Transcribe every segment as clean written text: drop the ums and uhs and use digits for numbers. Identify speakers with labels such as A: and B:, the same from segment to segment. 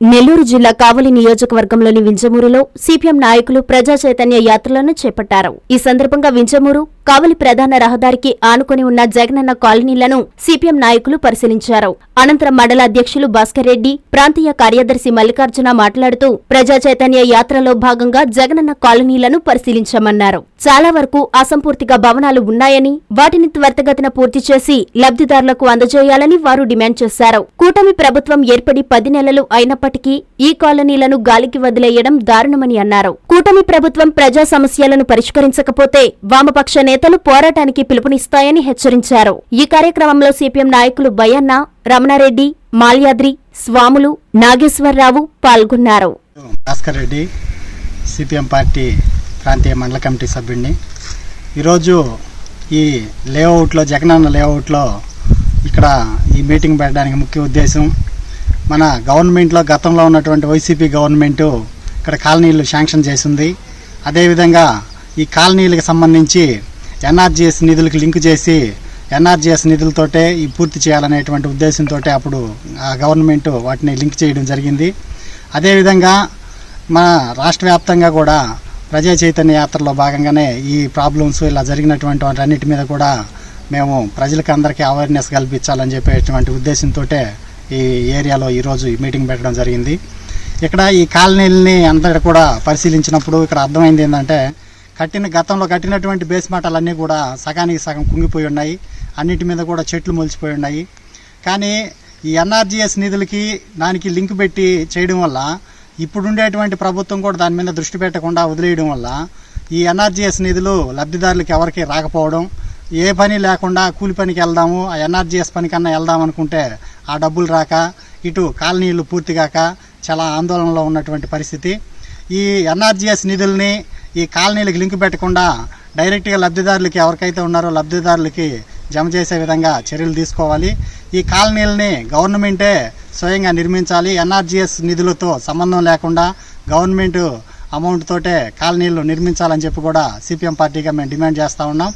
A: నెల్లూరు జిల్లా కావలి నియోజకవర్గంలోని వింజమూరులో సిపిఎం నాయకులు ప్రజా చైతన్య యాత్రలను చేపట్టారు. ఈ సందర్భంగా వింజమూరు, కావలి ప్రధాన రహదారికి ఆనుకుని ఉన్న జగనన్న కాలనీలను సిపిఎం నాయకులు పరిశీలించారు. అనంతరం మండల అధ్యక్షులు భాస్కర్ రెడ్డి, ప్రాంతీయ కార్యదర్శి మల్లికార్జున మాట్లాడుతూ ప్రజా చైతన్య యాత్రలో భాగంగా జగనన్న కాలనీలను పరిశీలించామన్నారు. చాలా వరకు అసంపూర్తిగా భవనాలు ఉన్నాయని, వాటిని త్వరితగతిన పూర్తి చేసి లబ్ధిదారులకు అందజేయాలని వారు డిమాండ్ చేశారు. కూటమి ప్రభుత్వం ఏర్పడి 10 నెలలు అయినప్పటికీ ఈ కాలనీలను గాలికి వదిలేయడం దారుణమని అన్నారు. కూటమి ప్రభుత్వం ప్రజా సమస్యలను పరిష్కరించకపోతే వామపక్ష నేతలు పోరాటానికి పిలుపునిస్తాయని హెచ్చరించారు. ఈ కార్యక్రమంలో సిపిఎం నాయకులు బయ్యన్న, రమణారెడ్డి, మాల్యాద్రి, స్వాములు, నాగేశ్వరరావు పాల్గొన్నారు.
B: భాస్కర్ రెడ్డి, సిపిఎం పార్టీ ప్రాంతీయ మండల కమిటీ సభ్యుడిని. ఈరోజు ఈ లేఅవుట్లో, జగనన్న లేఅవుట్లో ఇక్కడ ఈ మీటింగ్ పెట్టడానికి ముఖ్య ఉద్దేశం, మన గవర్నమెంట్లో గతంలో ఉన్నటువంటి వైసీపీ గవర్నమెంటు ఇక్కడ కాలనీలు శాంక్షన్ చేసింది. అదేవిధంగా ఈ కాలనీలకు సంబంధించి ఎన్ఆర్జీఎస్ నిధులకు లింక్ చేసి ఎన్ఆర్జీఎస్ నిధులతోటే ఈ పూర్తి చేయాలనేటువంటి ఉద్దేశంతో అప్పుడు ఆ గవర్నమెంట్ వాటిని లింక్ చేయడం జరిగింది. అదేవిధంగా మన రాష్ట్ర వ్యాప్తంగా కూడా ప్రజా చైతన్య యాత్రలో భాగంగానే ఈ ప్రాబ్లమ్స్ ఇలా జరిగినటువంటి వాటన్నిటి మీద కూడా మేము ప్రజలకు అందరికీ అవేర్నెస్ కల్పించాలని చెప్పేటువంటి ఉద్దేశంతో ఈ ఏరియాలో ఈరోజు ఈ మీటింగ్ పెట్టడం జరిగింది. ఇక్కడ ఈ కాలనీలని అందరూ కూడా పరిశీలించినప్పుడు ఇక్కడ అర్థమైంది ఏంటంటే, గతంలో కట్టినటువంటి బేస్ మటాలన్నీ కూడా సగానికి సగం కుంగిపోయి ఉన్నాయి. అన్నిటి మీద కూడా చెట్లు మొలిచిపోయి ఉన్నాయి. కానీ ఈ ఎన్ఆర్జీఎస్ నిధులకి దానికి లింక్ పెట్టి చేయడం వల్ల, ఇప్పుడుండేటువంటి ప్రభుత్వం కూడా దాని మీద దృష్టి పెట్టకుండా వదిలేయడం వల్ల ఈ ఎన్ఆర్జీఎస్ నిధులు లబ్ధిదారులకు ఎవరికి రాకపోవడం, ఏ పని లేకుండా కూలి పనికి వెళ్దాము, ఆ ఎన్ఆర్జీఎస్ పని కన్నా వెళ్దాం అనుకుంటే ఆ డబ్బులు రాక, ఇటు కాలనీలు పూర్తిగాక చాలా ఆందోళనలో ఉన్నటువంటి పరిస్థితి. ఈ ఎన్ఆర్జీఎస్ నిధుల్ని ఈ కాలనీలకు లింక్ పెట్టకుండా డైరెక్ట్గా లబ్ధిదారులకి ఎవరికైతే ఉన్నారో లబ్ధిదారులకి జమ చేసే విధంగా చర్యలు తీసుకోవాలి. ఈ కాలనీలని గవర్నమెంటే స్వయంగా నిర్మించాలి. ఎన్ఆర్జీఎస్ నిధులతో సంబంధం లేకుండా గవర్నమెంట్ అమౌంట్ తోటే కాలనీలు నిర్మించాలని చెప్పి కూడా సిపిఎం పార్టీగా మేము డిమాండ్ చేస్తూ ఉన్నాం.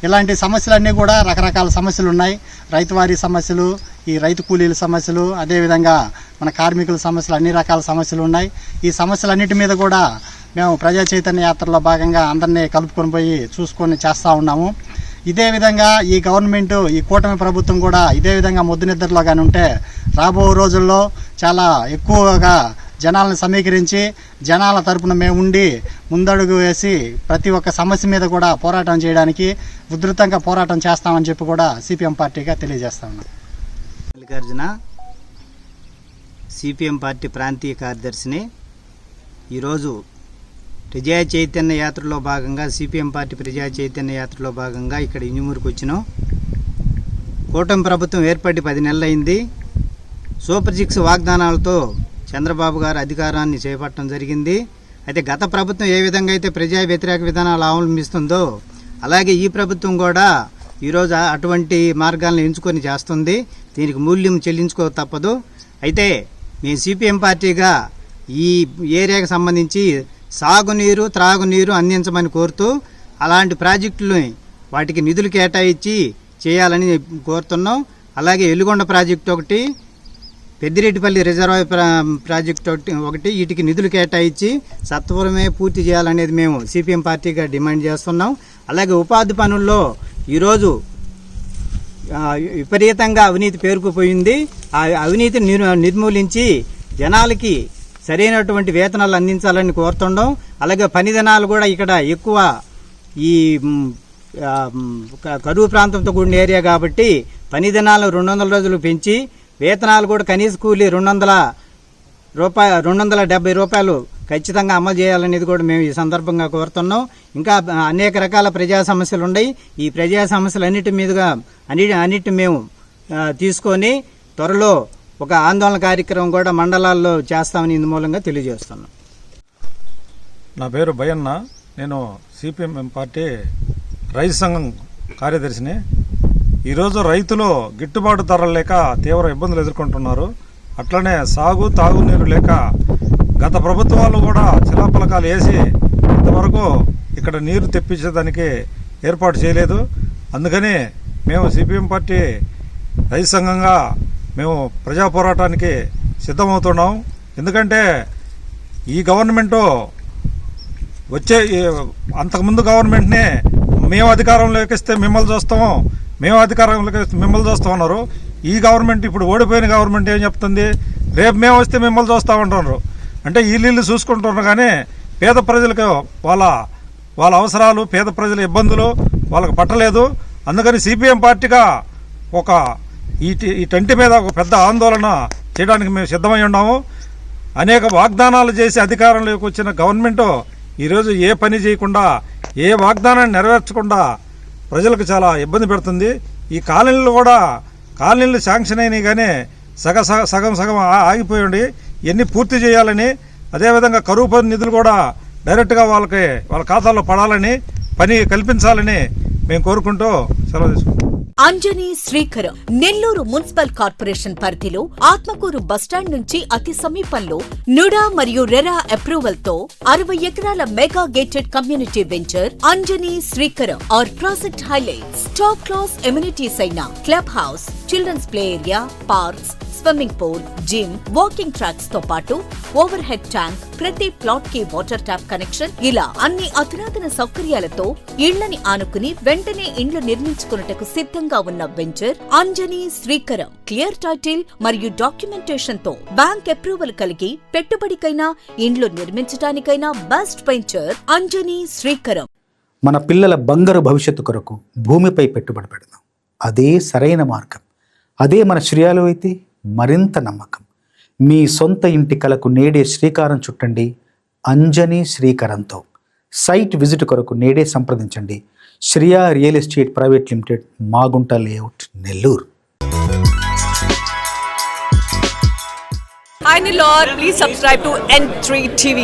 B: ఇలాంటి సమస్యలన్నీ కూడా రకరకాల సమస్యలు ఉన్నాయి. రైతువారీ సమస్యలు, ఈ రైతు కూలీల సమస్యలు, అదేవిధంగా మన కార్మికుల సమస్యలు, అన్ని రకాల సమస్యలు ఉన్నాయి. ఈ సమస్యలన్నిటి మీద కూడా మేము ప్రజా చైతన్య యాత్రలో భాగంగా అందరినీ కలుపుకొని పోయి చూసుకొని చేస్తూ ఉన్నాము. ఇదే విధంగా ఈ గవర్నమెంట్, ఈ కూటమి ప్రభుత్వం కూడా ఇదే విధంగా ముద్దు నిద్రలో కానీ ఉంటే రాబో రోజుల్లో చాలా ఎక్కువగా జనాలను సమీకరించి జనాల తరపున మేము ఉండి ముందడుగు వేసి ప్రతి ఒక్క సమస్య మీద కూడా పోరాటం చేయడానికి ఉధృతంగా పోరాటం చేస్తామని చెప్పి కూడా సిపిఎం పార్టీగా తెలియజేస్తా ఉన్నాం.
C: మల్లికార్జున, సిపిఎం పార్టీ ప్రాంతీయ కార్యదర్శిని. ఈరోజు ప్రజా చైతన్య యాత్రలో భాగంగా, సిపిఎం పార్టీ ప్రజా చైతన్య యాత్రలో భాగంగా ఇక్కడ ఇంజమూరుకు వచ్చినాం. కూటమి ప్రభుత్వం ఏర్పడి 10 నెలలు అయింది. సూపర్ 6 వాగ్దానాలతో చంద్రబాబు గారు అధికారాన్ని చేపట్టడం జరిగింది. అయితే గత ప్రభుత్వం ఏ విధంగా అయితే ప్రజా వ్యతిరేక విధానాలు అవలంబిస్తుందో, అలాగే ఈ ప్రభుత్వం కూడా ఈరోజు అటువంటి మార్గాలను ఎంచుకొని చేస్తుంది. దీనికి మూల్యం చెల్లించుకో తప్పదు. అయితే మేము సిపిఎం పార్టీగా ఈ ఏరియాకి సంబంధించి సాగునీరు, త్రాగునీరు అందించమని కోరుతూ అలాంటి ప్రాజెక్టులని వాటికి నిధులు కేటాయించి చేయాలని కోరుతున్నాం. అలాగే ఎలుగొండ ప్రాజెక్టు ఒకటి, పెద్దిరెడ్డిపల్లి రిజర్వాయర్ ప్రాజెక్టు ఒకటి వీటికి నిధులు కేటాయించి సత్వరమే పూర్తి చేయాలనేది మేము సిపిఎం పార్టీగా డిమాండ్ చేస్తున్నాం. అలాగే ఉపాధి పనుల్లో ఈరోజు విపరీతంగా అవినీతి పేరుకుపోయింది. ఆ అవినీతిని నిర్మూలించి జనాలకి సరైనటువంటి వేతనాలు అందించాలని కోరుతున్నాం. అలాగే పని దినాలు కూడా ఇక్కడ ఎక్కువ, ఈ కరువు ప్రాంతంతో కూడిన ఏరియా కాబట్టి పని దినాలు 200 రోజులు పెంచి వేతనాలు కూడా కనీస కూలీ 270 రూపాయలు ఖచ్చితంగా అమలు చేయాలనేది కూడా మేము ఈ సందర్భంగా కోరుతున్నాం. ఇంకా అనేక రకాల ప్రజా సమస్యలు ఉన్నాయి. ఈ ప్రజా సమస్యలు అన్నిటి మేము తీసుకొని త్వరలో ఒక ఆందోళన కార్యక్రమం కూడా మండలాల్లో చేస్తామని ఇందు మూలంగా తెలియజేస్తున్నాం.
D: నా పేరు బయ్యన్న. నేను సిపిఎం పార్టీ రైతు సంఘం కార్యదర్శిని. ఈరోజు రైతులు గిట్టుబాటు ధరలు లేక తీవ్ర ఇబ్బందులు ఎదుర్కొంటున్నారు. అట్లనే సాగు, తాగునీరు లేక గత ప్రభుత్వాలు కూడా శిలాఫలకాలు వేసి ఇంతవరకు ఇక్కడ నీరు తెప్పించేదానికి ఏర్పాటు చేయలేదు. అందుకని మేము సిపిఎం పార్టీ రైతు సంఘంగా మేము ప్రజా పోరాటానికి సిద్ధమవుతున్నాం. ఎందుకంటే ఈ గవర్నమెంటు వచ్చే అంతకుముందు గవర్నమెంట్ని మేము అధికారంలోకి వస్తే మిమ్మల్ని చూస్తాము, మేము అధికారంలోకి వస్తే మిమ్మల్ని చూస్తాం అన్నారు. ఈ గవర్నమెంట్ ఇప్పుడు ఓడిపోయిన గవర్నమెంట్ ఏం చెప్తుంది, రేపు మేము వస్తే మిమ్మల్ని చూస్తామంటున్నారు. అంటే వీళ్ళు చూసుకుంటున్నారు కానీ పేద ప్రజలకు వాళ్ళ అవసరాలు, పేద ప్రజల ఇబ్బందులు వాళ్ళకు పట్టలేదు. అందుకని సిపిఎం పార్టీగా ఈ టంటి మీద ఒక పెద్ద ఆందోళన చేయడానికి మేము సిద్ధమై ఉన్నాము. అనేక వాగ్దానాలు చేసి అధికారంలోకి వచ్చిన గవర్నమెంటు ఈరోజు ఏ పని చేయకుండా, ఏ వాగ్దానాన్ని నెరవేర్చకుండా ప్రజలకు చాలా ఇబ్బంది పెడుతుంది. ఈ కాలనీలు శాంక్షన్ అయినాయి కానీ సగం ఆగిపోయండి. ఇవన్నీ పూర్తి చేయాలని, అదేవిధంగా కరువు నిధులు కూడా డైరెక్ట్గా వాళ్ళ ఖాతాల్లో పడాలని, పని కల్పించాలని మేము కోరుకుంటూ సెలవు తీసుకుంటాం.
E: అంజనీ శ్రీకరం నెల్లూరు మున్సిపల్ కార్పొరేషన్ పరిధిలో ఆత్మకూరు బస్టాండ్ నుంచి అతి సమీపంలో నుడా మరియు రెరా అప్రూవల్ తో 60 ఎకరాల mega gated community venture Anjani Srikaram. Our project highlights top class amenities అయిన club house, children's play area, parks, swimming pool, gym, walking tracks తో పాటు ఓవర్ హెడ్ ట్యాంక్, ప్రతి ప్లాట్ కి వాటర్ ట్యాప్ కనెక్షన్, ఇలా అన్ని అధునాతన సౌకర్యాలతో ఇళ్లని ఆనుకుని వెంటనే ఇండ్లు నిర్మించుకున్నటకు సిద్ధంగా ఉన్న venture Anjani Srikaram. Clear title మరియు డాక్యుమెంటేషన్ తో బ్యాంక్ అప్రూవల్ కలిగి పెట్టుబడికైనా ఇండ్లు నిర్మించడానికైనా బెస్ట్ వెంచర్ అంజనీ శ్రీకరం.
F: మన పిల్లల బంగారు భవిష్యత్తు కొరకు భూమిపై పెట్టుబడి పెడదాం. అదే సరైన మార్గం. అదే మన శ్రేయాలు అయితే మరింత నమ్మకం. మీ సొంత ఇంటి కలకు నేడే శ్రీకారం చుట్టండి అంజనీ శ్రీకరంతో. సైట్ విజిట్ కొరకు నేడే సంప్రదించండి. Shriya real estate private limited, Magunta layout, Nellore.
G: Hi Nilor, please subscribe to N3 TV.